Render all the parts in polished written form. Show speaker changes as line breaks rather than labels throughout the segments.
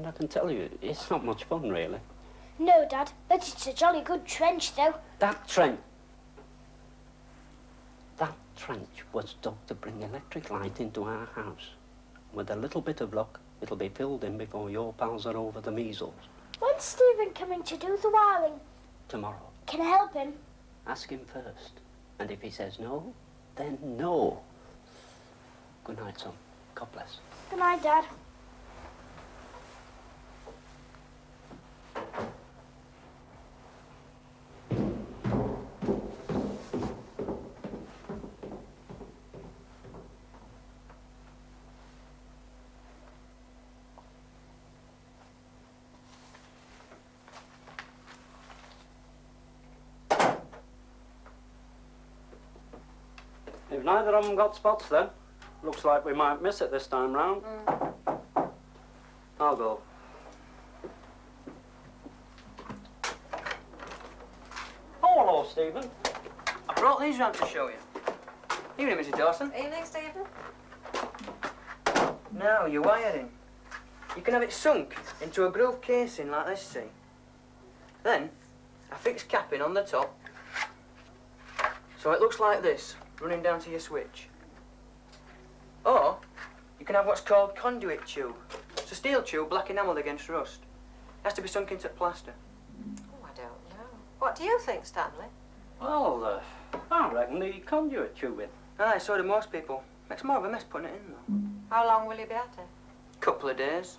And I can tell you, it's not much fun, really.
No, Dad, but it's a jolly good trench, though.
That trench was dug to bring electric light into our house. With a little bit of luck, it'll be filled in before your pals are over the measles.
When's Stephen coming to do the wiring?
Tomorrow.
Can I help him?
Ask him first. And if he says no, then no. Good night, son. God bless.
Good night, Dad.
If neither of them got spots, then looks like we might miss it this time round. I'll go. Oh, hello, Stephen.
I brought these round to show you. Evening, Mrs. Dawson.
Evening, Stephen.
Now, your wiring. You can have it sunk into a groove casing like this, see? Then, a fixed capping on the top. So it looks like this, running down to your switch. Or, you can have what's called conduit tube. It's a steel tube, black enamelled against rust. It has to be sunk into plaster.
Oh, I don't know. What do you think, Stanley?
Well, I reckon the conduit tube in.
Aye, so do most people. Makes more of a mess putting it in, though.
How long will you be at it?
Couple of days.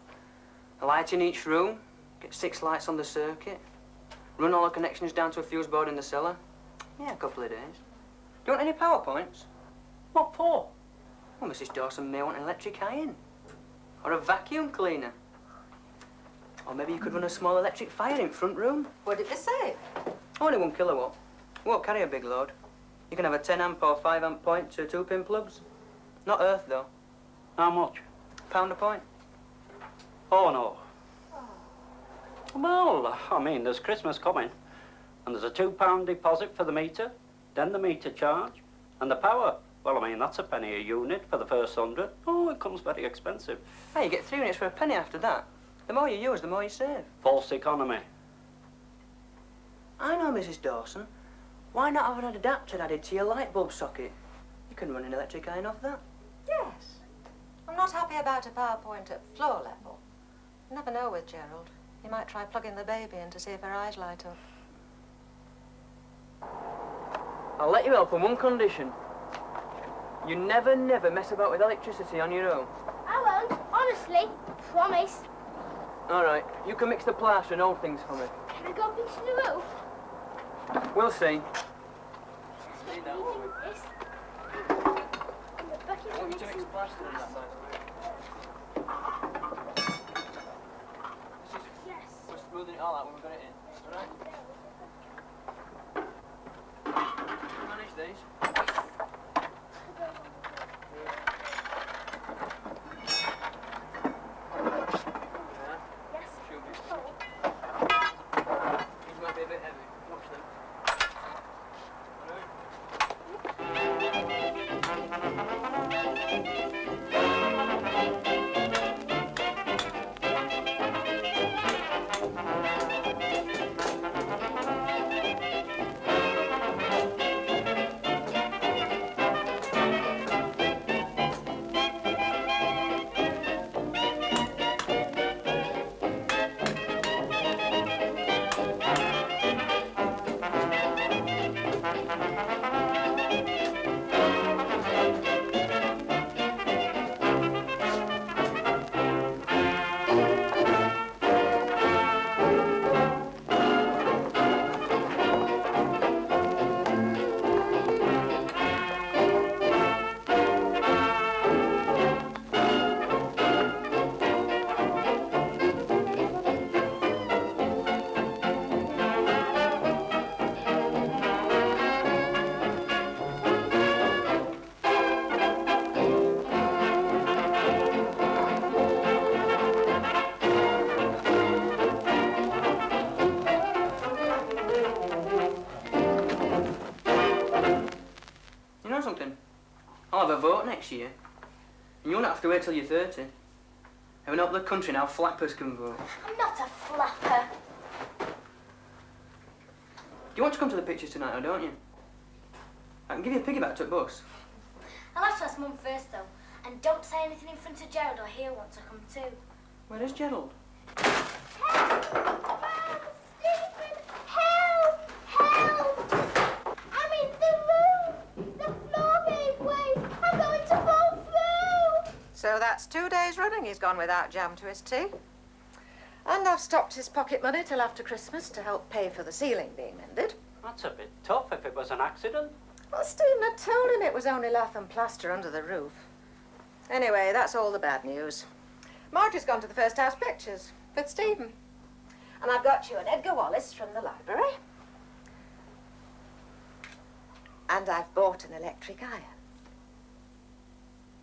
A light in each room. Get 6 lights on the circuit. Run all the connections down to a fuse board in the cellar. Yeah, a couple of days. Do you want any PowerPoints?
What for?
Well, Mrs. Dawson may want an electric iron. Or a vacuum cleaner. Or maybe you could run a small electric fire in front room.
Would it be safe?
Only 1 kilowatt. Won't carry a big load. You can have a 10 amp or 5 amp point to 2-pin plugs. Not earth, though.
How much?
£1 a point.
Oh, no. Well, I mean, there's Christmas coming. And there's a £2 deposit for the meter, then the meter charge, and the power. Well, I mean, that's a penny a unit for the first 100. Oh, it comes very expensive.
Hey, you get 3 units for a penny after that. The more you use, the more you save.
False economy.
I know, Mrs. Dawson. Why not have an adapter added to your light bulb socket? You can run an electric iron off that.
Yes. I'm not happy about a PowerPoint at floor level. You never know with Gerald. You might try plugging the baby in to see if her eyes light up.
I'll let you help on one condition. You never mess about with electricity on your own.
I won't, honestly. Promise.
All right, you can mix the plaster and old things for me.
Can I go up into the roof?
We'll see.
This. And the bucket will mix some
plaster in that
Yes.
We're smoothing it all out when we got it in. All right? Manage these.
Yes.
These might be a bit heavy. Watch them. You know something? I'll have a vote next year. And you won't have to wait till you're 30. Having up the country now, flappers can vote.
I'm not a flapper.
You want to come to the pictures tonight, or don't you? I can give you a piggyback to the bus.
I'll have to ask Mum first, though. And don't say anything in front of Gerald, or he'll want to come too.
Where is Gerald?
Help! Stephen! Help! Help! I'm in the room! The floor gave way! I'm going to fall through!
So that's 2 days running he's gone without jam to his tea. And I've stopped his pocket money till after Christmas to help pay for the ceiling being mended.
That's a bit tough if it was an accident.
Well, Stephen had told him it was only lath and plaster under the roof. Anyway, that's all the bad news. Marjorie's gone to the first house pictures with Stephen. And I've got you an Edgar Wallace from the library. And I've bought an electric iron.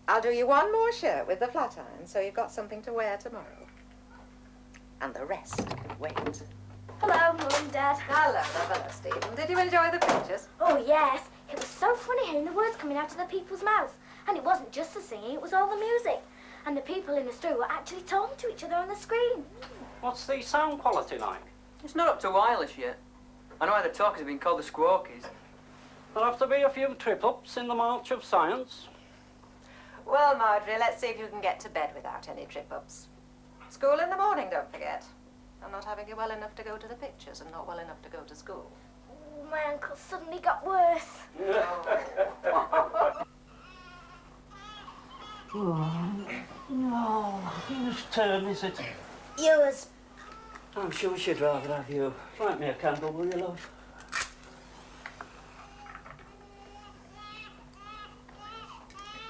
I'll do you one more shirt with the flat iron so you've got something to wear tomorrow. And the rest can wait.
Hello, Mum, Dad.
Hello, Stephen. Did you enjoy the pictures?
Oh, yes. It was so funny hearing the words coming out of the people's mouths. And it wasn't just the singing, it was all the music. And the people in the street were actually talking to each other on the screen.
What's the sound quality like?
It's not up to wireless yet. I know why the talkers have been called the Squawkies.
There'll have to be a few trip-ups in the March of Science.
Well, Marjorie, let's see if you can get to bed without any trip-ups. School in the morning, don't forget. I'm not having you well enough to go to the pictures and not well enough to go to school.
Oh, my ankle suddenly got worse.
Oh, whose turn is it?
Yours.
I'm sure she'd rather have you. Light me a candle, will you, love?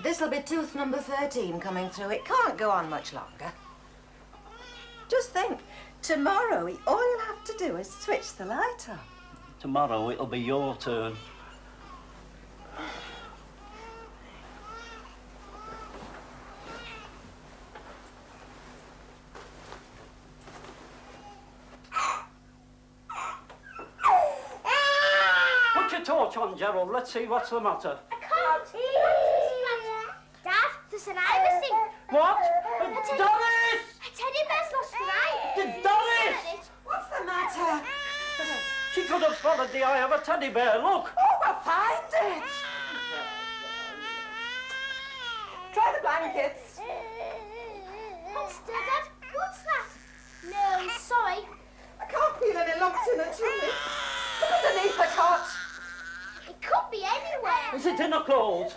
This'll be tooth number 13 coming through. It can't go on much longer. Just think, tomorrow all you'll have to do is switch the light on.
Tomorrow it'll be your turn. Put your torch on, Gerald. Let's see what's the matter.
I can't. Dad, there's an eye missing.
What?
teddy-
Doris!
A teddy bear's lost an eye.
Doris!
What's the matter?
She could have swallowed the eye of a teddy bear. Look!
Oh, we'll find it. Try the blankets.
What's that, Dad? What's that? No, I'm sorry.
I can't feel any lumps in the tummy. Look underneath the cot.
It could be anywhere.
Is it in the clothes?